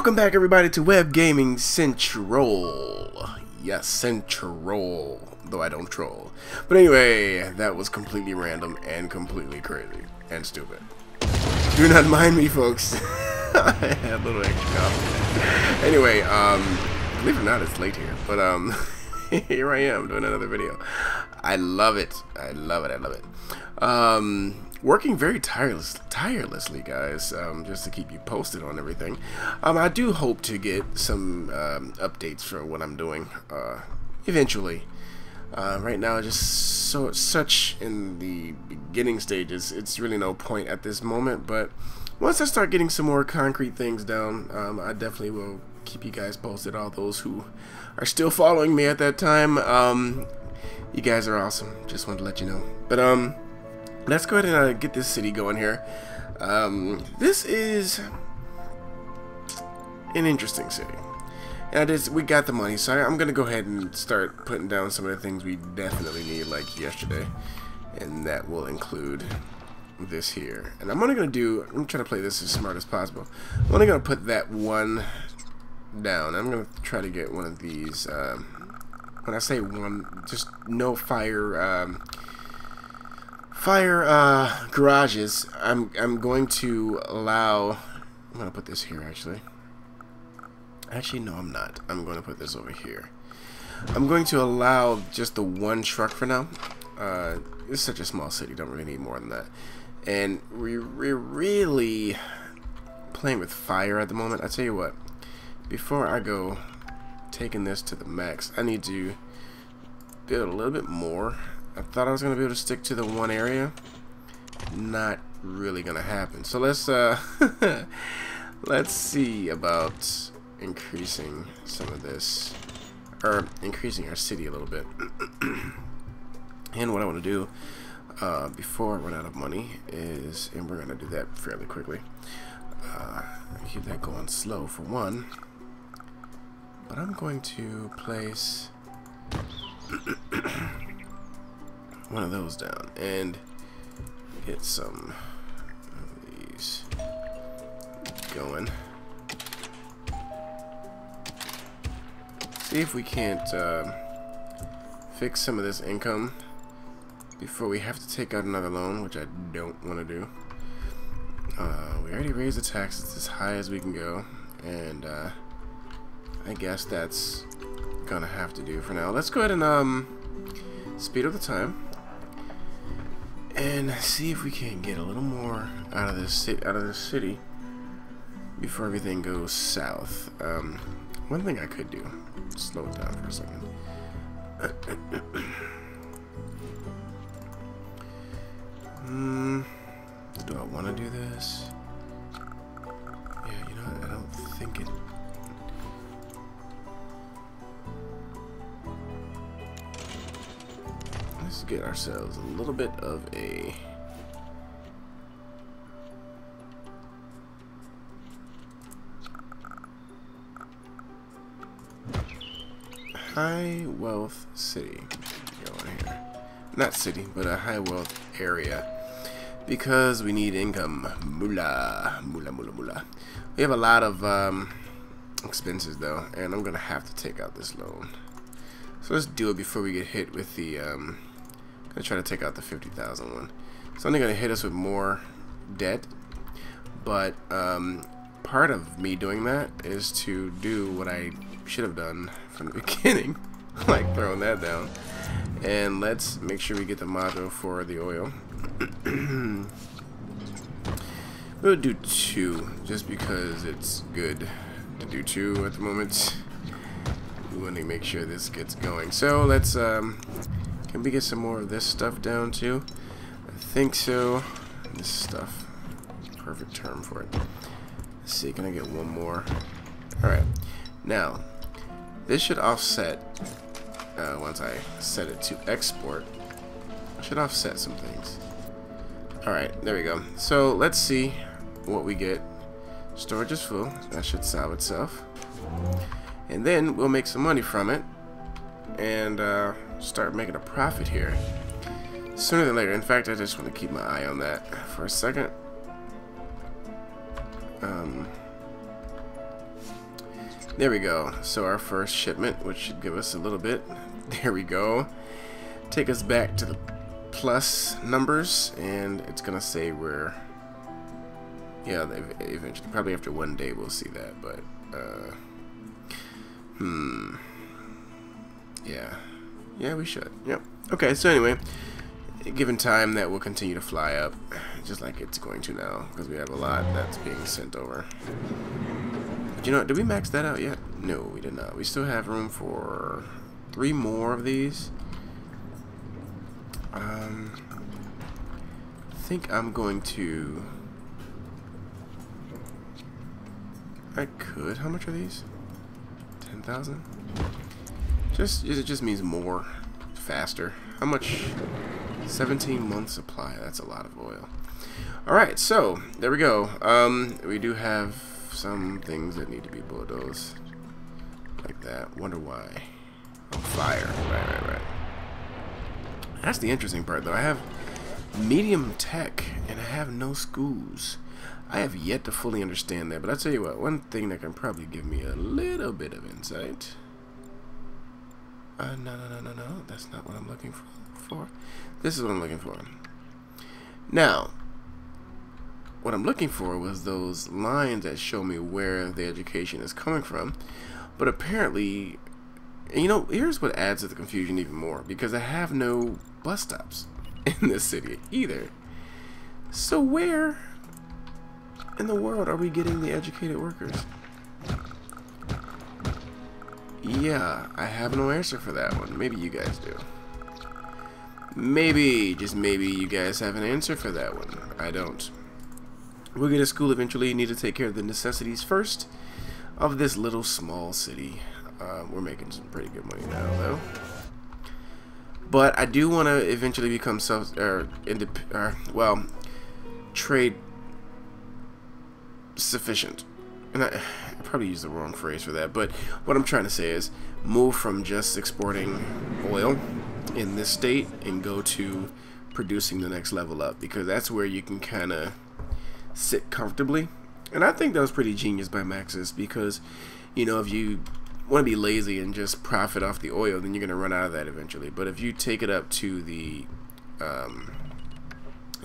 Welcome back, everybody, to Web Gaming Central. Yes, Central, though I don't troll. But anyway, that was completely random and completely crazy and stupid. Do not mind me, folks. I had a little extra coffee. Anyway, believe it or not, it's late here, but here I am doing another video. I love it. I love it. I love it. Working very tirelessly, guys, just to keep you posted on everything. I do hope to get some updates for what I'm doing eventually. Right now, just such in the beginning stages, it's really no point at this moment. But once I start getting some more concrete things down, I definitely will keep you guys posted. All those who are still following me at that time, you guys are awesome. Just wanted to let you know. But let's go ahead and get this city going here. This is an interesting city. And we got the money, so I'm going to go ahead and start putting down some of the things we definitely need, like yesterday. And that will include this here. And I'm only going to try to play this as smart as possible. I'm only going to put that one down. I'm going to try to get one of these. When I say one, just no fire garages. I'm going to allow. I'm going to put this here actually. Actually, no, I'm not. I'm going to put this over here. I'm going to allow just the one truck for now. It's such a small city. Don't really need more than that. And we're really playing with fire at the moment. I tell you what. Before I go taking this to the max, I need to build a little bit more. I thought I was going to be able to stick to the one area. Not really going to happen. So let's let's see about increasing some of this, or increasing our city a little bit. And what I want to do before I run out of money is, and we're going to do that fairly quickly, keep that going slow for one, but I'm going to place one of those down and get some of these going. See if we can't fix some of this income before we have to take out another loan, which I don't want to do. We already raised the taxes as high as we can go, and I guess that's gonna have to do for now. Let's go ahead and speed up the time and see if we can get a little more out of this city before everything goes south. One thing I could do, slow it down for a second. Do I want to do this? Yeah, you know what? I don't think it. Let's get ourselves a little bit of a high wealth city going here. Not city, but a high wealth area, because we need income. Moolah. We have a lot of expenses though, and I'm gonna have to take out this loan. So let's do it before we get hit with the I'm gonna try to take out the 50,000 one. It's only gonna hit us with more debt, but part of me doing that is to do what I should have done from the beginning, like throwing that down. And let's make sure we get the module for the oil. We'll do 2 just because it's good to do 2 at the moment. We want to make sure this gets going. So let's can we get some more of this stuff down too? I think so. This stuff, perfect term for it. Let's see, can I get one more? Alright, now this should offset, once I set it to export, it should offset some things. Alright, there we go. So let's see what we get. Storage is full. That should solve itself. And then we'll make some money from it and start making a profit here sooner than later. In fact, I just want to keep my eye on that for a second. There we go. So our first shipment, which should give us a little bit. There we go. Take us back to the plus numbers, and it's gonna say we're, yeah, eventually, probably after 1 day we'll see that, but yeah, we should. Yep. Okay, so anyway, given time, that will continue to fly up, just like it's going to now, because we have a lot that's being sent over. But you know what, did we max that out yet? No, we did not. We still have room for 3 more of these. I think I'm going to... I could. How much are these? 10,000? It just means more, faster. How much? 17 month supply. That's a lot of oil. Alright, so there we go. We do have some things that need to be bulldozed. Like that. Wonder why. Oh, fire. Right. That's the interesting part, though. I have medium tech, and I have no schools. I have yet to fully understand that, but I'll tell you what, one thing that can probably give me a little bit of insight. No, that's not what I'm looking for. This is what I'm looking for. Now, what I'm looking for was those lines that show me where the education is coming from, but apparently, and you know, here's what adds to the confusion even more, because I have no bus stops in this city either. So where in the world are we getting the educated workers? Yeah, I have no answer for that one. Maybe you guys do. Maybe, just maybe, you guys have an answer for that one. I don't. We'll get a school eventually. You need to take care of the necessities first of this little small city. We're making some pretty good money now, though. But I do want to eventually become trade sufficient. And I probably used the wrong phrase for that, but what I'm trying to say is move from just exporting oil in this state and go to producing the next level up, because that's where you can kind of sit comfortably. And I think that was pretty genius by Maxis, because, you know, if you want to be lazy and just profit off the oil, then you're going to run out of that eventually. But if you take it up to the,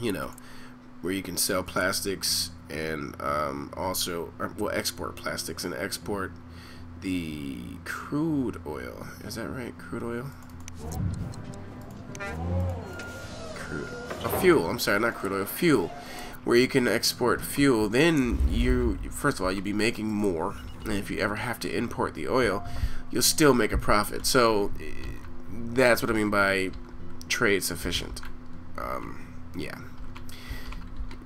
you know, where you can sell plastics and also, well, export plastics and export the crude oil. Is that right? Crude oil? Crude. Oh, fuel. I'm sorry, not crude oil. Fuel. Where you can export fuel, then you, first of all, you'll be making more. And if you ever have to import the oil, you'll still make a profit. So that's what I mean by trade sufficient. Yeah.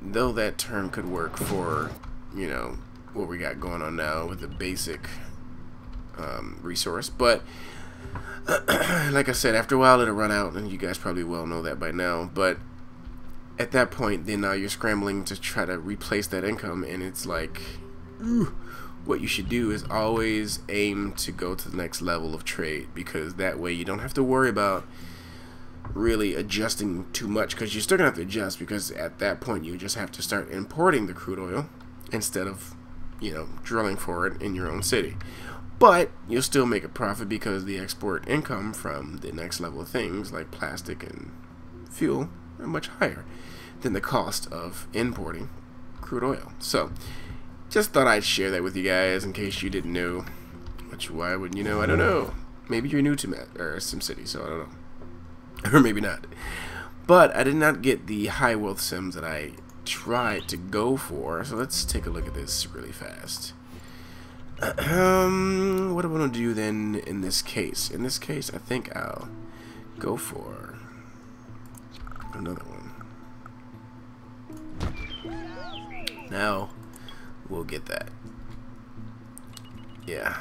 Though that term could work for, you know, what we got going on now with the basic resource. But like I said, after a while it'll run out, and you guys probably well know that by now. But at that point, then now you're scrambling to try to replace that income, and it's like, what you should do is always aim to go to the next level of trade, because that way you don't have to worry about really adjusting too much, because you're still gonna have to adjust, because at that point you just have to start importing the crude oil instead of, you know, drilling for it in your own city. But you'll still make a profit, because the export income from the next level of things like plastic and fuel are much higher than the cost of importing crude oil. So just thought I'd share that with you guys in case you didn't know. Which, why wouldn't you know? I don't know. Maybe you're new to SimCity, so I don't know. Or maybe not. But I did not get the high wealth sims that I tried to go for. So let's take a look at this really fast. What do I want to do then in this case? In this case, I think I'll go for another one. Now we'll get that. Yeah.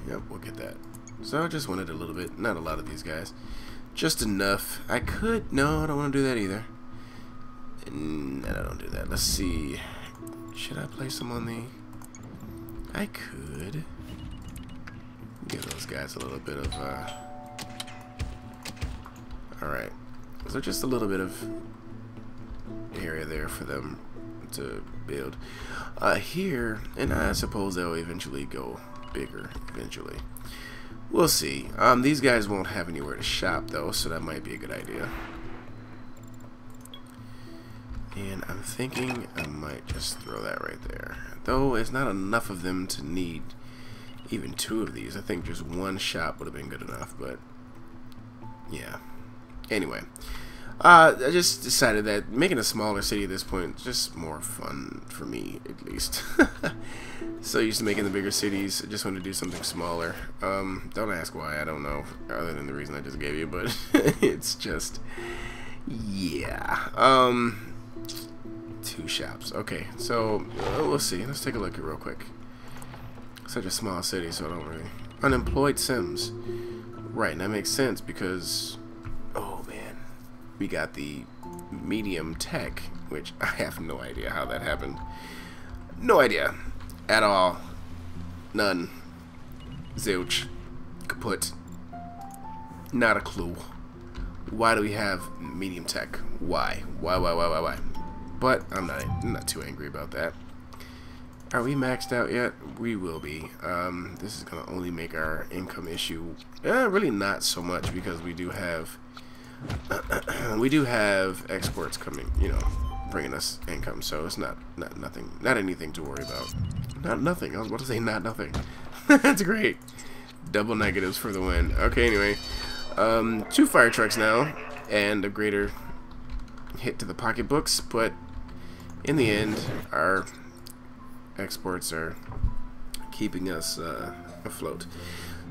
Yep, we'll get that. So I just wanted a little bit, not a lot of these guys. Just enough. I could, no, I don't want to do that either. No, I don't do that. Let's see. Should I place them on the... I could. Give those guys a little bit of, alright. So just a little bit of area there for them to build. Here, and I suppose they'll eventually go bigger eventually. We'll see. These guys won't have anywhere to shop though, so that might be a good idea. And I'm thinking I might just throw that right there. Though it's not enough of them to need even 2 of these. I think just 1 shop would have been good enough, but yeah. Anyway, I just decided that making a smaller city at this point is just more fun for me, at least. So used to making the bigger cities. I just want to do something smaller. Don't ask why. I don't know, other than the reason I just gave you, but it's just, yeah. 2 shops. Okay, so we'll see. Let's take a look here real quick. Such a small city, so I don't really. Unemployed Sims. Right, and that makes sense because, oh man, we got the medium tech, which I have no idea how that happened. No idea at all. None. Zilch. Kaput. Not a clue. Why do we have medium tech? Why? Why? But I'm not too angry about that. Are we maxed out yet? We will be. This is gonna only make our income issue really not so much because we do have exports coming, you know, bringing us income. So it's not anything to worry about. Not nothing. I was about to say not nothing. That's great. Double negatives for the win. Okay, anyway, 2 fire trucks now and a greater hit to the pocketbooks, but in the end, our exports are keeping us afloat.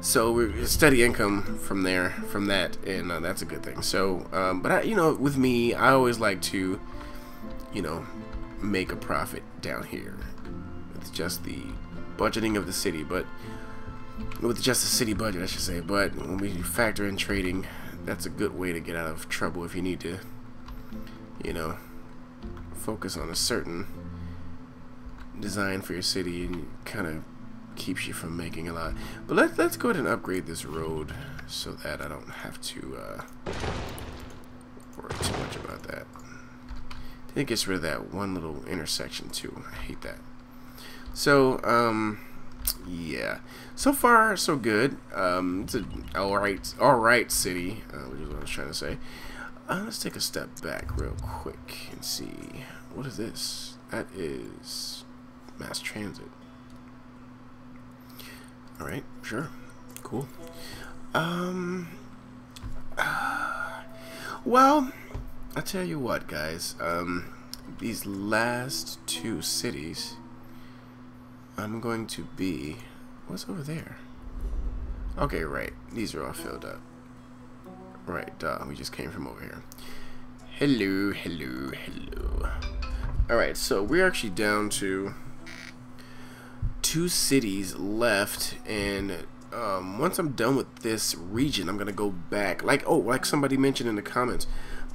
So we're steady income from that, and that's a good thing. So, but you know, with me, I always like to, you know, make a profit down here with just the budgeting of the city, but with just the city budget, I should say. But when we factor in trading, that's a good way to get out of trouble if you need to, you know, focus on a certain design for your city, and kind of keeps you from making a lot. But let's go ahead and upgrade this road so that I don't have to worry too much about that. I think it gets rid of that one little intersection too. I hate that. So yeah, so far so good. It's an alright city, which is what I was trying to say. Let's take a step back real quick and see, what is this? That is mass transit. Alright, sure. Cool. Well, I'll tell you what, guys. These last 2 cities, I'm going to be... What's over there? Okay, right. These are all filled up. Right, duh. We just came from over here. Hello. Alright, so we're actually down to 2 cities left, and once I'm done with this region, I'm gonna go back, like somebody mentioned in the comments,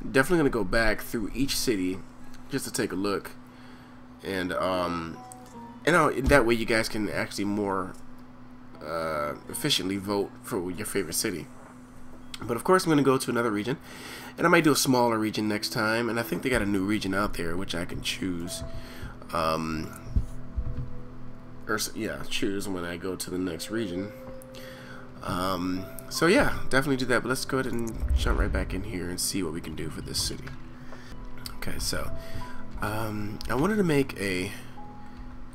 I'm definitely gonna go back through each city just to take a look, and that way you guys can actually more efficiently vote for your favorite city. But of course I'm gonna go to another region, and I might do a smaller region next time, and I think they got a new region out there which I can choose. Choose when I go to the next region. So yeah, definitely do that. But let's go ahead and jump right back in here and see what we can do for this city. Okay, so I wanted to make a,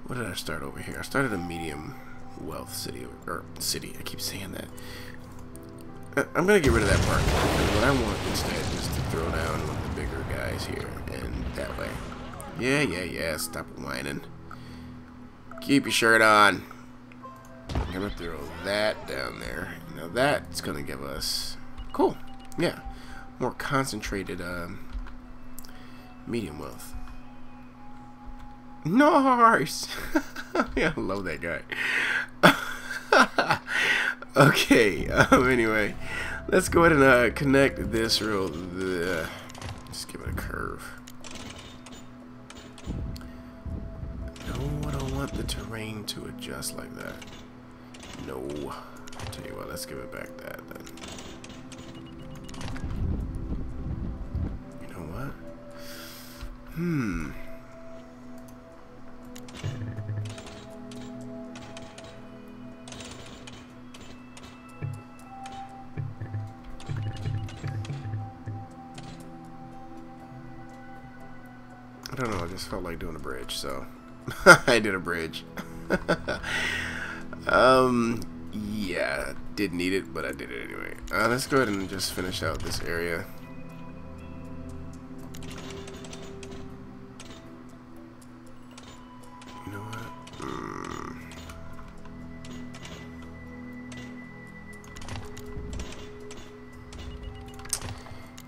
what did I start over here? I started a medium wealth city, or city. I keep saying that. I'm gonna get rid of that part. What I want instead is to throw down one of the bigger guys here, and that way. Yeah. Stop whining. Keep your shirt on. I'm gonna throw that down there. Now that's gonna give us, cool, yeah, more concentrated medium wealth. Nice. Yeah, I love that guy. Okay. Anyway, let's go ahead and connect this real. Just give it a curve. No, I don't want the terrain to adjust like that. No. I'll tell you what, let's give it back that then. You know what? don't know, I just felt like doing a bridge, so I did a bridge. Yeah, didn't need it, but I did it anyway. Let's go ahead and just finish out this area. You know what?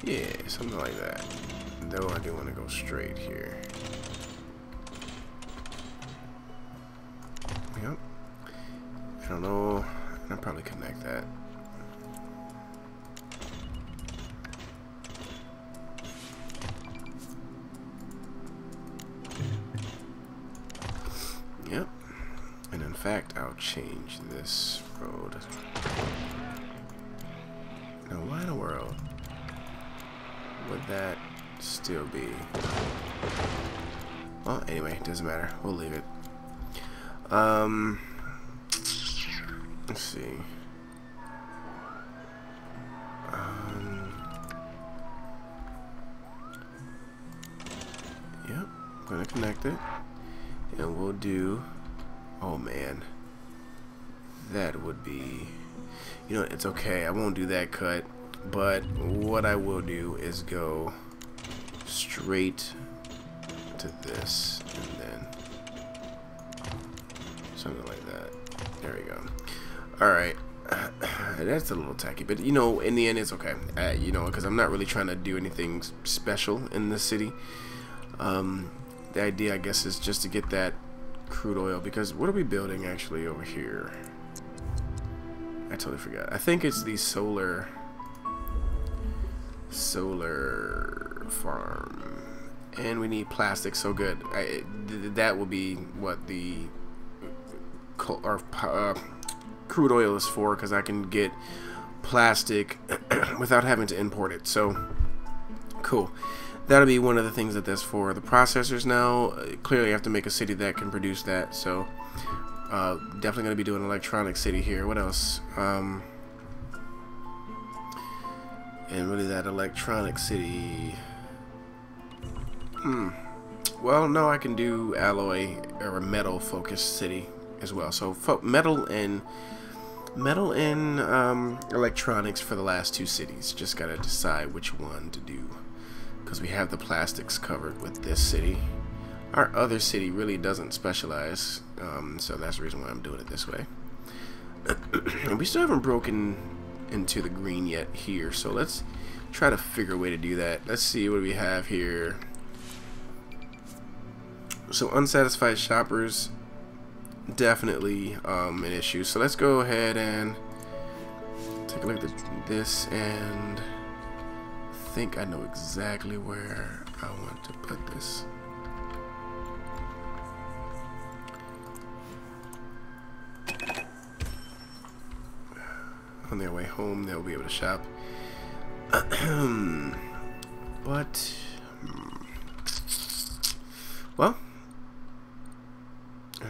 Yeah, something like that. Though I do want to go straight here. Yep. I don't know. I'll probably connect that. Yep. And in fact, I'll change this road. Now, why in the world would that still be? Well, anyway, it doesn't matter. We'll leave it. Let's see. Yep, I'm gonna connect it, and we'll do. Oh man, that would be. You know, it's okay. I won't do that cut, but what I will do is go straight to this, and then something like that. There we go. Alright, that's a little tacky, but you know, in the end it's okay. You know, because I'm not really trying to do anything special in this city. The idea, I guess, is just to get that crude oil, because what are we building actually over here? I totally forgot. I think it's the solar farm, and we need plastic. So good. That will be what the crude oil is for, because I can get plastic without having to import it. So cool. That'll be one of the things that that's for. The processors now, clearly I have to make a city that can produce that. So definitely going to be doing an electronic city here. What else? And really that electronic city. Well, no, I can do alloy or a metal focused city as well. So metal and electronics for the last two cities. Just gotta decide which one to do, because we have the plastics covered with this city. Our other city really doesn't specialize, so that's the reason why I'm doing it this way. And we still haven't broken into the green yet here, so let's try to figure a way to do that. Let's see what we have here. So unsatisfied shoppers, definitely an issue. So let's go ahead and take a look at this, and I think I know exactly where I want to put this. On their way home, they'll be able to shop. But well, I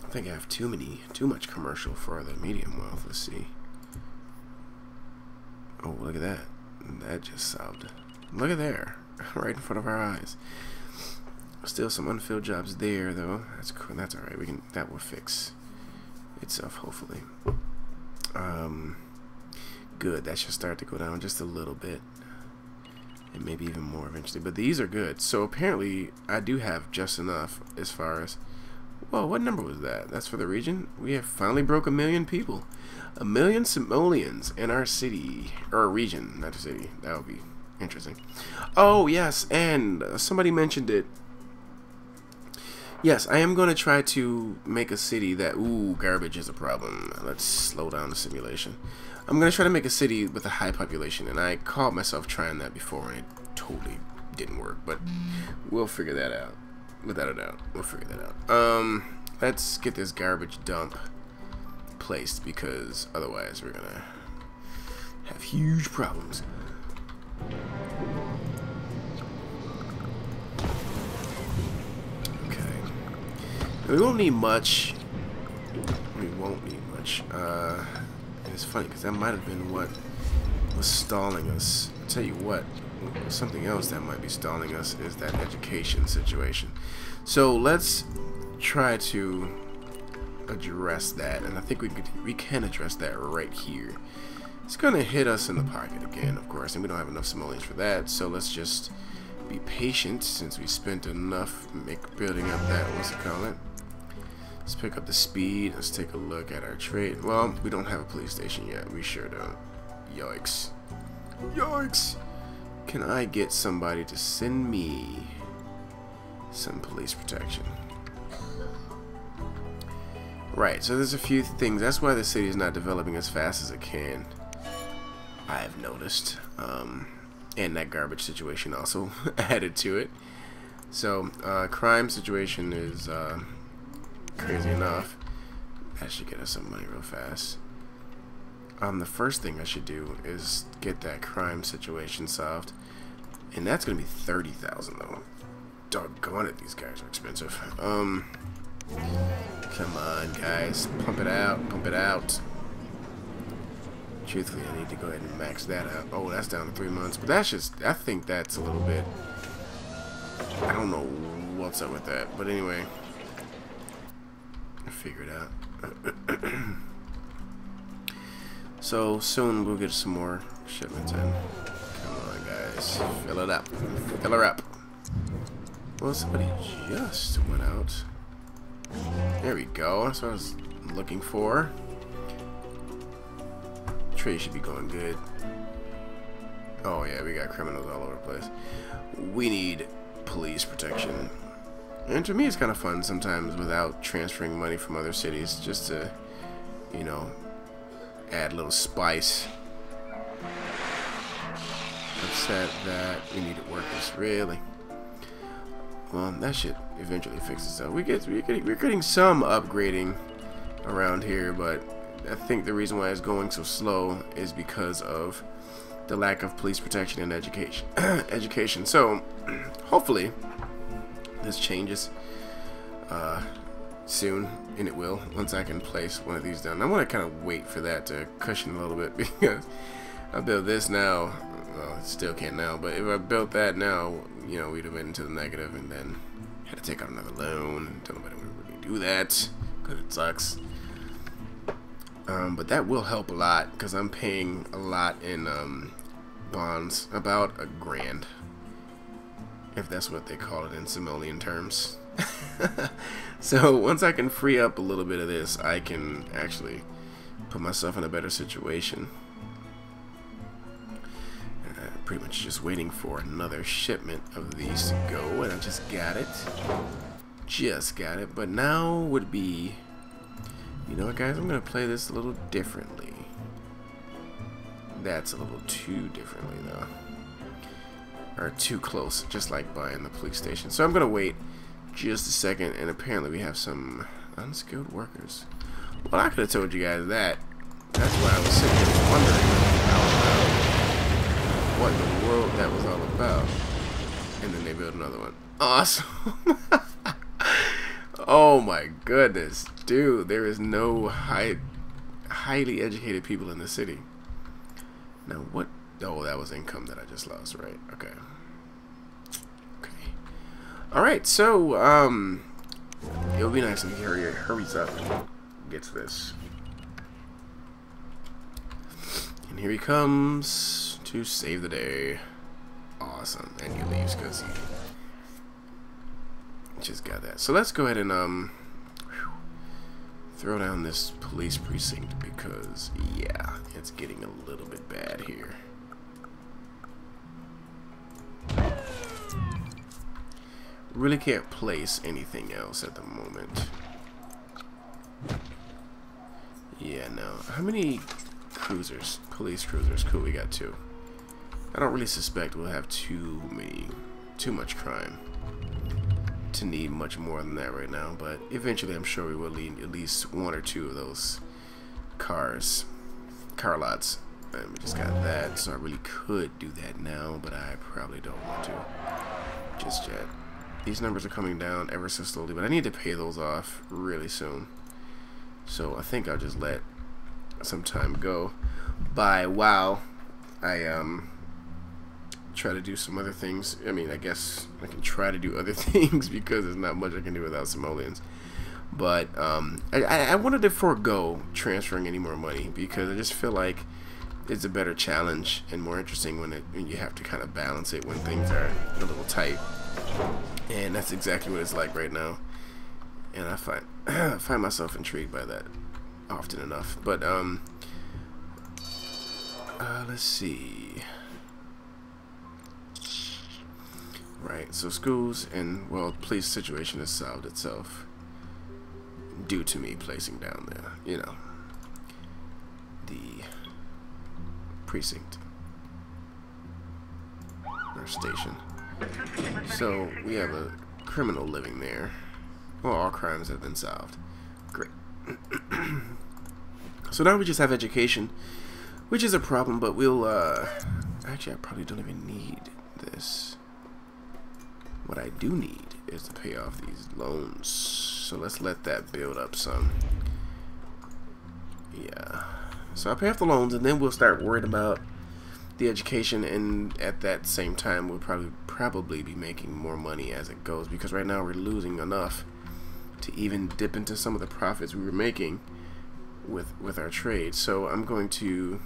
think I have too much commercial for the medium wealth. Let's see. Oh, look at that. That just solved it. Look at there. Right in front of our eyes. Still some unfilled jobs there, though. That's cool. That's alright. That will fix itself, hopefully. Good. That should start to go down just a little bit. And maybe even more eventually. But these are good. So apparently I do have just enough as far as... Whoa, what number was that? That's for the region? We have finally broke 1 million people. 1 million simoleons in our city. Or region, not a city. That would be interesting. Oh, yes. And somebody mentioned it. Yes, I am going to try to make a city that... Ooh, garbage is a problem. Let's slow down the simulation. I'm going to try to make a city with a high population. And I caught myself trying that before, and it totally didn't work. But we'll figure that out. Without a doubt. We'll figure that out. Let's get this garbage dump placed, because otherwise we're going to have huge problems. We won't need much. We won't need much. And it's funny because that might have been what was stalling us. I'll tell you what. Something else that might be stalling us is that education situation. So let's try to address that, and I think we can address that right here. It's gonna hit us in the pocket again, of course, and we don't have enough simoleons for that. So let's just be patient since we spent enough building up that, what's it called? Let's pick up the speed. Let's take a look at our trade. Well, we don't have a police station yet. We sure don't. Yikes. Yikes. Can I get somebody to send me some police protection? Right, so there's a few things. That's why the city is not developing as fast as it can, I've noticed. And that garbage situation also added to it. So, crime situation is crazy enough. That should get us some money real fast. The first thing I should do is get that crime situation solved. And that's going to be 30,000 though. Doggone it, these guys are expensive. Come on, guys. Pump it out. Pump it out. Truthfully, I need to go ahead and max that out. Oh, that's down to 3 months. But that's just, I think that's a little bit, I don't know what's up with that. But anyway, I'll figure it out. So soon we'll get some more shipments in. Come on, guys. Fill it up. Fill her up. Well, somebody just went out. There we go. That's what I was looking for. Trade should be going good. Oh yeah, we got criminals all over the place. We need police protection. And to me it's kind of fun sometimes without transferring money from other cities, just to, you know, add a little spice. Upset that we need to work this, really. Well, that should eventually fix itself. We're getting some upgrading around here, but I think the reason why it's going so slow is because of the lack of police protection and education. So hopefully this changes soon, and it will once I can place one of these down. I want to kind of wait for that to cushion a little bit, because I built this now. Well, still can't now, but if I built that now, you know, we'd have been into the negative and then had to take out another loan. Don't nobody really do that because it sucks. But that will help a lot because I'm paying a lot in bonds, about $1,000, if that's what they call it in simoleon terms. So once I can free up a little bit of this, I can actually put myself in a better situation. Pretty much just waiting for another shipment of these to go, and I just got it. But now would be, you know what, guys, I'm gonna play this a little differently. That's a little too differently though, or too close, just like buying the police station. So I'm gonna wait just a second, and apparently we have some unskilled workers. Well, I could have told you guys that. That's why I was sitting here wondering what in the world that was all about. And then they built another one. Awesome. Oh my goodness, dude, there is no highly educated people in the city. Now what? Oh, that was income that I just lost, right? Okay. All right, so it'll be nice if he hurries up and gets this. And here he comes to save the day. Awesome. And he leaves because he just got that. So let's go ahead and throw down this police precinct, because yeah, it's getting a little bit bad here. Really can't place anything else at the moment. Yeah, no. How many cruisers? Police cruisers. Cool, we got 2. I don't really suspect we'll have too much crime to need much more than that right now, but eventually I'm sure we will need at least 1 or 2 of those car lots. And we just got that, so I really could do that now, but I probably don't want to just yet. These numbers are coming down ever so slowly, but I need to pay those off really soon. So I think I'll just let some time go by while I try to do some other things. I mean, I guess I can try to do other things because there's not much I can do without simoleons. But I wanted to forego transferring any more money because I just feel like it's a better challenge and more interesting when you have to kind of balance it when things are a little tight. And that's exactly what it's like right now. And I find myself intrigued by that often enough. But let's see. Right, so schools and, well, police situation has solved itself due to me placing down there, you know, the precinct or station. So we have a criminal living there. Well, all crimes have been solved. Great. So now we just have education, which is a problem, but we'll actually, I probably don't even need this. What I do need is to pay off these loans. So let's let that build up some. Yeah. So I'll pay off the loans, and then we'll start worrying about the education, and at that same time we'll probably be making more money as it goes, because right now we're losing enough to even dip into some of the profits we were making with our trade. So I'm going to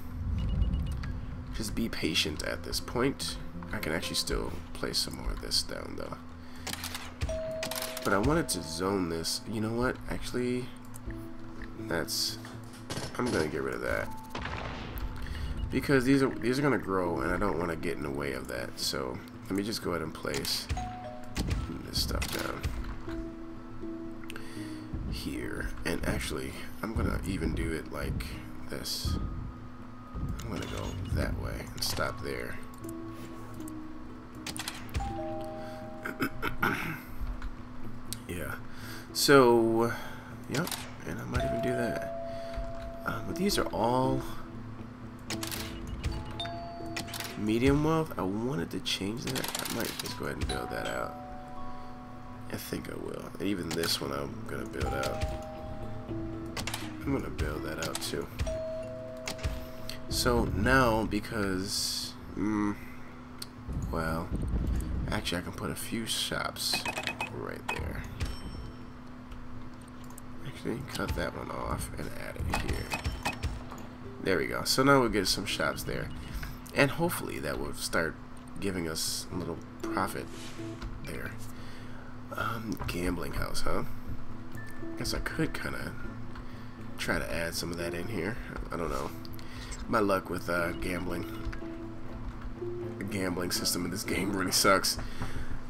just be patient at this point. I can actually still place some more of this down though. But I wanted to zone this. You know what? Actually, I'm gonna get rid of that. Because these are gonna grow and I don't wanna get in the way of that. So let me just go ahead and place this stuff down here. And actually I'm gonna even do it like this. I'm gonna go that way and stop there. Yeah, so yep, and I might even do that. But these are all medium wealth. I wanted to change that. I might just go ahead and build that out. I think I will. And even this one I'm gonna build out. I'm gonna build that out too. So now, because well, actually I can put a few shops right there. Actually, cut that one off and add it here. There we go. So now we'll get some shops there, and hopefully that will start giving us a little profit there. Gambling house, huh? Guess I could kind of try to add some of that in here. I don't know. My luck with gambling. The gambling system in this game really sucks.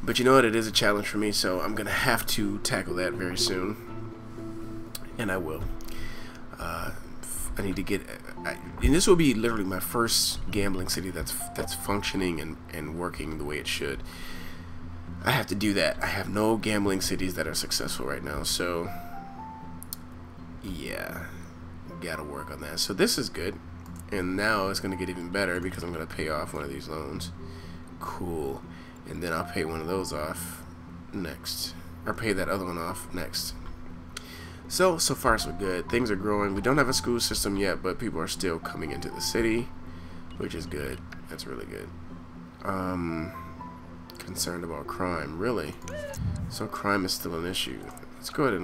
But you know what? It is a challenge for me, so I'm gonna have to tackle that very soon, and I will. I need to get, and this will be literally my first gambling city that's functioning and working the way it should. I have to do that. I have no gambling cities that are successful right now, so yeah, gotta work on that. So this is good, and now it's gonna get even better because I'm gonna pay off one of these loans. Cool. And then I'll pay one of those off next, or pay that other one off next. So far so good. Things are growing. We don't have a school system yet, but people are still coming into the city, which is good. That's really good. Concerned about crime, really? So crime is still an issue. Let's go ahead and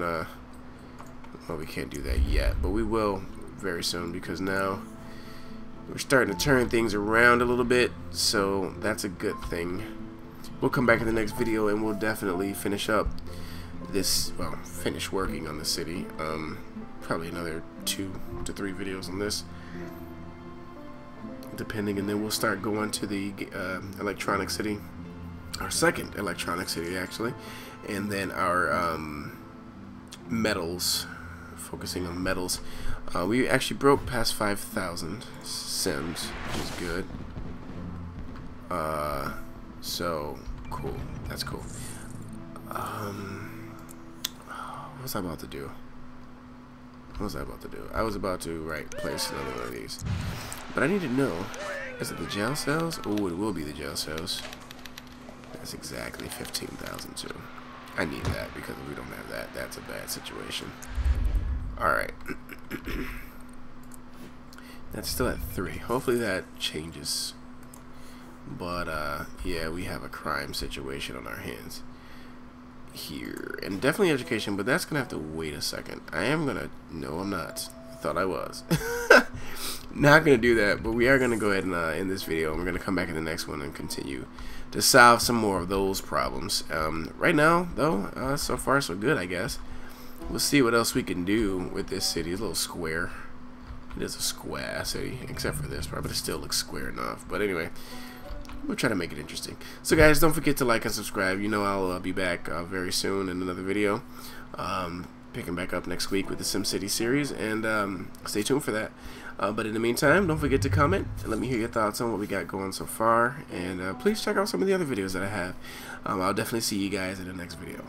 well, we can't do that yet, but we will very soon, because now we're starting to turn things around a little bit, so that's a good thing. We'll come back in the next video and we'll definitely finish up this, well, finish working on the city. Probably another 2 to 3 videos on this, depending, and then we'll start going to the electronic city, our second electronic city actually, and then our metals, focusing on metals. We actually broke past 5,000 sims, which is good. So cool. That's cool. What was I about to do? What was I about to do? I was about to, right, place another one of these. But I need to know, is it the jail cells? Oh, it will be the jail cells. That's exactly 15,000 too. I need that because if we don't have that, that's a bad situation. Alright. That's still at 3. Hopefully that changes But yeah, we have a crime situation on our hands here, and definitely education, but that's gonna have to wait a second. No, I'm not. I thought I was. Not gonna do that, but we are gonna go ahead and end this video, and we're gonna come back in the next one and continue to solve some more of those problems. Right now, though, so far so good, I guess. We'll see what else we can do with this city. It's a little square. It is a square city, except for this part, but it still looks square enough. But anyway, we'll try to make it interesting. So guys, don't forget to like and subscribe. You know I'll be back very soon in another video. Picking back up next week with the SimCity series, and stay tuned for that. But in the meantime, don't forget to comment and let me hear your thoughts on what we got going so far. And please check out some of the other videos that I have. I'll definitely see you guys in the next video.